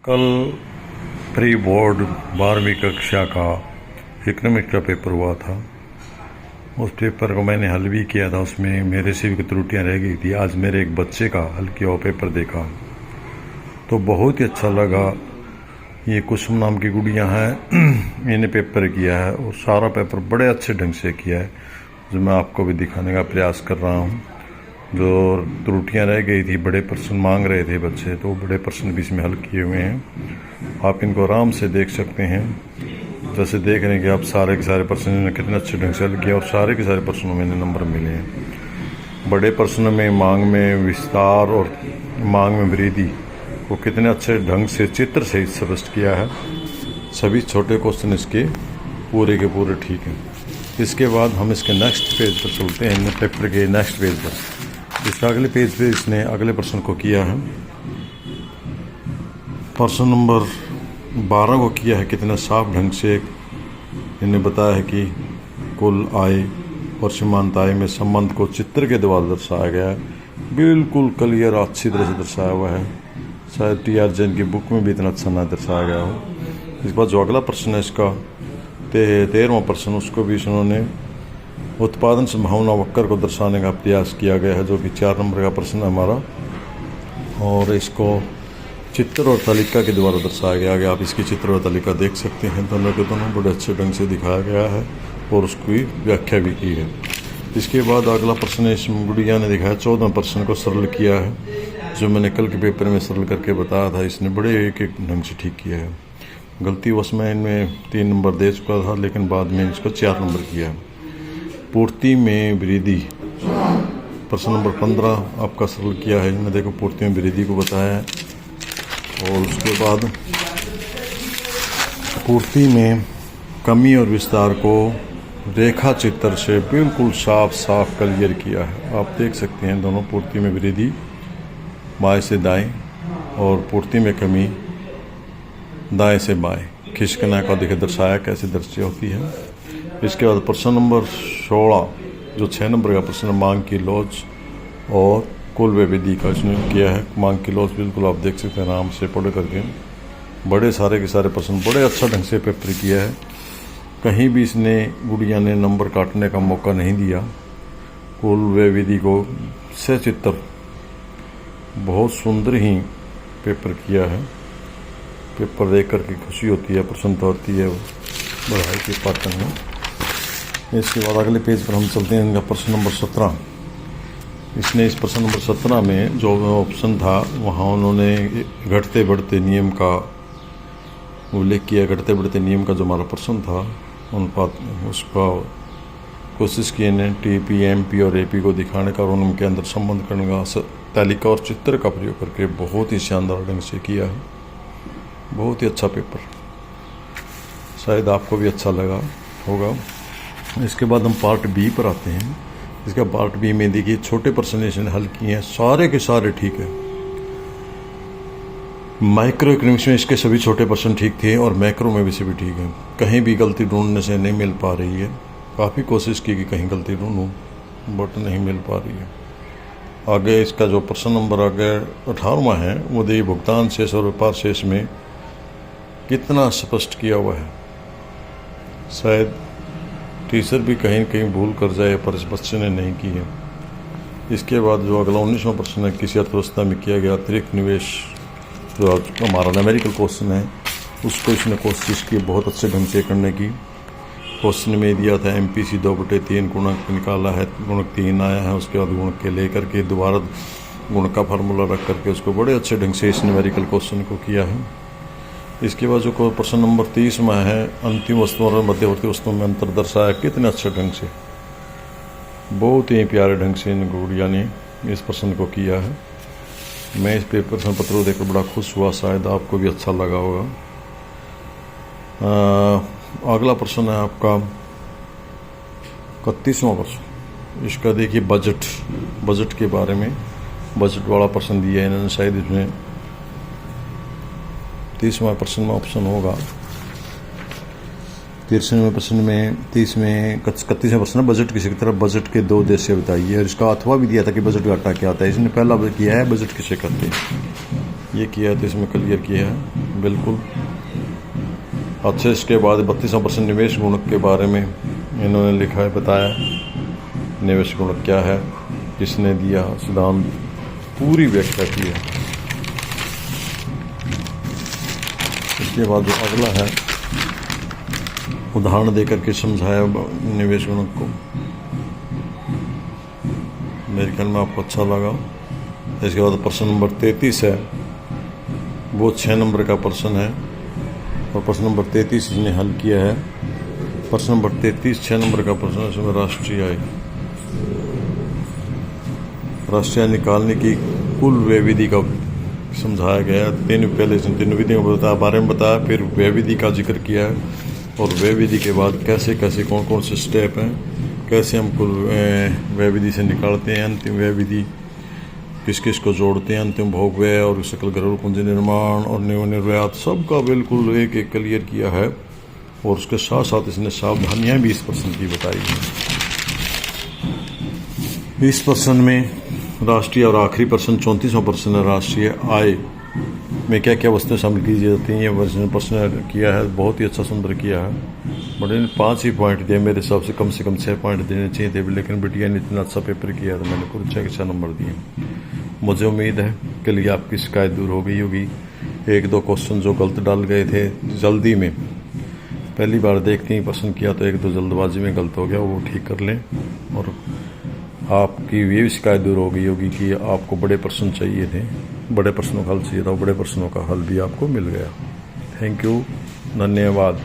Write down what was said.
कल pre board 12वीं कक्षा का इकोनॉमिक्स का पेपर हुआ था। उस पेपर को मैंने हल भी किया था। उसमें मेरे से भी त्रुटियां रह गई थी। आज मेरे एक बच्चे का हल किया हुआ पेपर देखा तो बहुत ही अच्छा लगा। ये कुसुम नाम की गुड़िया है इन्हें पेपर किया है और सारा पेपर बड़े अच्छे ढंग से किया है, जो मैं आपको भी दिखाने का प्रयास कर रहा हूँ। जो त्रुटियां रह गई थी, बड़े प्रश्न मांग रहे थे बच्चे, तो बड़े प्रश्न भी इसमें हल किए हुए हैं। आप इनको आराम से देख सकते हैं। जैसे देख रहे हैं कि आप सारे के सारे प्रश्न इन्होंने कितने अच्छे ढंग से हल किया और सारे के सारे प्रश्नों में इन्हें नंबर मिले हैं। बड़े प्रश्न में मांग में विस्तार और मांग में वृद्धि को कितने अच्छे ढंग से चित्र से स्पष्ट किया है। सभी छोटे क्वेश्चन इसके पूरे के पूरे ठीक हैं। इसके बाद हम इसके नेक्स्ट पेज पर चलते हैं, पेपर के नेक्स्ट पेज पर। इसका अगले पेज पे इसने अगले प्रश्न को किया है। प्रश्न नंबर 12 को किया है कितना साफ ढंग से। इन्हें बताया है कि कुल आय और सीमांत आय में संबंध को चित्र के द्वारा दर्शाया गया है। बिल्कुल क्लियर अच्छी तरह से दर्शाया हुआ है। शायद TR जैन की बुक में भी इतना अच्छा ना दर्शाया गया हो। इस बार जो अगला प्रश्न है इसका 13वां प्रश्न, उसको भी इन्होंने उत्पादन संभावना वक्र को दर्शाने का प्रयास किया गया है, जो कि 4 नंबर का प्रश्न है हमारा। और इसको चित्र और तालिका के द्वारा दर्शाया गया है। आप इसकी चित्र और तालिका देख सकते हैं। दोनों के दोनों बड़े अच्छे ढंग से दिखाया गया है और उसकी व्याख्या भी की है। इसके बाद अगला प्रश्न इस गुड़िया ने दिखाया 14 प्रश्न को सरल किया है, जो मैंने कल के पेपर में सरल करके बताया था। इसने बड़े एक एक ढंग से ठीक किया है। गलती वश में इनमें 3 नंबर दे चुका था, लेकिन बाद में इसको 4 नंबर किया। पूर्ति में वृद्धि प्रश्न नंबर 15 आपका सरल किया है। इन्हें देखो पूर्ति में वृद्धि को बताया है। और उसके बाद पूर्ति में कमी और विस्तार को रेखा चित्र से बिल्कुल साफ साफ क्लियर किया है। आप देख सकते हैं दोनों, पूर्ति में वृद्धि बाएं से दाएं और पूर्ति में कमी दाएं से बाएं खिसकना का देखिए दर्शाया कैसे दर्शय होती है। इसके बाद प्रश्न नंबर 16 जो 6 नंबर का प्रश्न मांग की लॉज और कुल विधि का इसने किया है। मांग की लॉज बिल्कुल आप देख सकते हैं आराम से पढ़ करके। बड़े सारे के सारे प्रश्न बड़े अच्छा ढंग से पेपर किया है। कहीं भी इसने गुड़िया ने नंबर काटने का मौका नहीं दिया। कुल विधि को सचित्र बहुत सुंदर ही पेपर किया है। पेपर देख करके खुशी होती है, प्रसन्नता होती है पढ़ाई के पाठन में। इसके बाद अगले पेज पर हम चलते हैं। इनका प्रश्न नंबर 17। इसने इस प्रश्न नंबर 17 में जो ऑप्शन था वहाँ उन्होंने घटते बढ़ते नियम का उल्लेख किया। घटते बढ़ते नियम का जो हमारा प्रश्न था अनुपात, उसका कोशिश की इन्हें TP, MP और AP को दिखाने का और उनके अंदर संबंध करने का तालिका और चित्र का प्रयोग करके बहुत ही शानदार ढंग से किया है। बहुत ही अच्छा पेपर, शायद आपको भी अच्छा लगा होगा। इसके बाद हम पार्ट B पर आते हैं। इसका पार्ट B में देखिए छोटे प्रश्न इसने हल किए हैं, सारे के सारे ठीक है। माइक्रो इकोनॉमिक्स में इसके सभी छोटे प्रश्न ठीक थे और मैक्रो में भी सभी ठीक है। कहीं भी गलती ढूंढने से नहीं मिल पा रही है। काफ़ी कोशिश की कि कहीं गलती ढूंढूं, बट नहीं मिल पा रही है। आगे इसका जो प्रश्न नंबर आगे 18वां है, वो देखिए भुगतान शेष और व्यापार शेष में कितना स्पष्ट किया हुआ है। शायद टीचर भी कहीं कहीं भूल कर जाए, पर इस बच्चे ने नहीं की है। इसके बाद जो अगला 19वां प्रश्न है, किसी अर्थव्यवस्था में किया गया अतिरिक्त निवेश, जो हमारा न्यूमेरिकल क्वेश्चन है, उसको इसने कोशिश की बहुत अच्छे ढंग से करने की। क्वेश्चन में दिया था MPC 2/3 गुणक निकाला है, गुणक 3 आया है। उसके बाद गुणक के लेकर के दोबारा गुणक का फार्मूला रख करके उसको बड़े अच्छे ढंग से इस न्यूमेरिकल क्वेश्चन को किया है। इसके बाद जो प्रश्न नंबर 30 में है, अंतिम वस्तुओं और मध्यवर्ती वस्तुओं में अंतर दर्शाया कितने अच्छे ढंग से, बहुत ही प्यारे ढंग से इन गुड़िया ने इस प्रश्न को किया है। मैं इस प्रश्न पत्र को देखकर बड़ा खुश हुआ, शायद आपको भी अच्छा लगा होगा। अगला प्रश्न है आपका 31वां प्रश्न। इसका देखिए बजट के बारे में बजट वाला प्रश्न दिया है इन्होंने। शायद इसमें 30वां प्रश्न में ऑप्शन होगा। 30वें प्रश्न में 31वें प्रश्न बजट किसी की तरफ बजट के 2 उद्देश्य बताइए। और इसका अथवा भी दिया था कि बजट घाटा क्या होता है। इसने पहला किया है बजट किसे कहते हैं, ये किया है तो इसमें क्लियर किया है। बिल्कुल अच्छे। इसके बाद 32% निवेश गुणक के बारे में इन्होंने लिखा है, बताया निवेश गुणक क्या है, किसने दिया, सिद्धांत पूरी व्याख्या की है। इसके बाद जो अगला है, उदाहरण देकर के समझाया निवेश गुणक को। मेरे ख्याल में आपको अच्छा लगा। इसके बाद प्रश्न नंबर 33 है, वो 6 नंबर का प्रश्न है और प्रश्न नंबर 33 इसने हल किया है। प्रश्न नंबर 33 6 नंबर का प्रश्न है। इसमें राष्ट्रीय आय निकालने की कुल व्यय विधि का समझाया गया है। पहले तीन विधियों को बताया, बारे में बताया, फिर व्यय विधि का जिक्र किया है और व्यय विधि के बाद कैसे कैसे कौन कौन से स्टेप हैं, कैसे हम कुल व्यय विधि से निकालते हैं, अंतिम व्यय विधि किस किस को जोड़ते हैं, अंतिम भोग व्यय और सकल घरेलू पूंजी निर्माण और निर्यात, सबका बिल्कुल एक एक क्लियर किया है। और उसके साथ साथ इसने सावधानियां भी इस प्रश्न की बताई हैं। इस प्रश्न में राष्ट्रीय और आखिरी प्रश्न 34वां प्रश्न है, राष्ट्रीय आय में क्या क्या वस्तुएं शामिल की जाती हैं। ये प्रश्न किया है, बहुत ही अच्छा सुंदर किया है। बट इन 5 ही पॉइंट दिए, मेरे हिसाब से कम 6 पॉइंट देने चाहिए थे, लेकिन बिटिया ने इतना अच्छा पेपर किया तो मैंने पूरे 6 के 6 नंबर दिए। मुझे उम्मीद है कि लिए आपकी शिकायत दूर हो गई होगी। 1-2 क्वेश्चन जो गलत डाल गए थे जल्दी में, पहली बार देखते ही पसंद किया तो 1-2 जल्दबाजी में गलत हो गया, वो ठीक कर लें। और आपकी ये भी शिकायत दूर हो गई होगी कि आपको बड़े प्रश्न चाहिए थे, बड़े प्रश्नों का हल चाहिए था, बड़े प्रश्नों का हल भी आपको मिल गया। थैंक यू, धन्यवाद।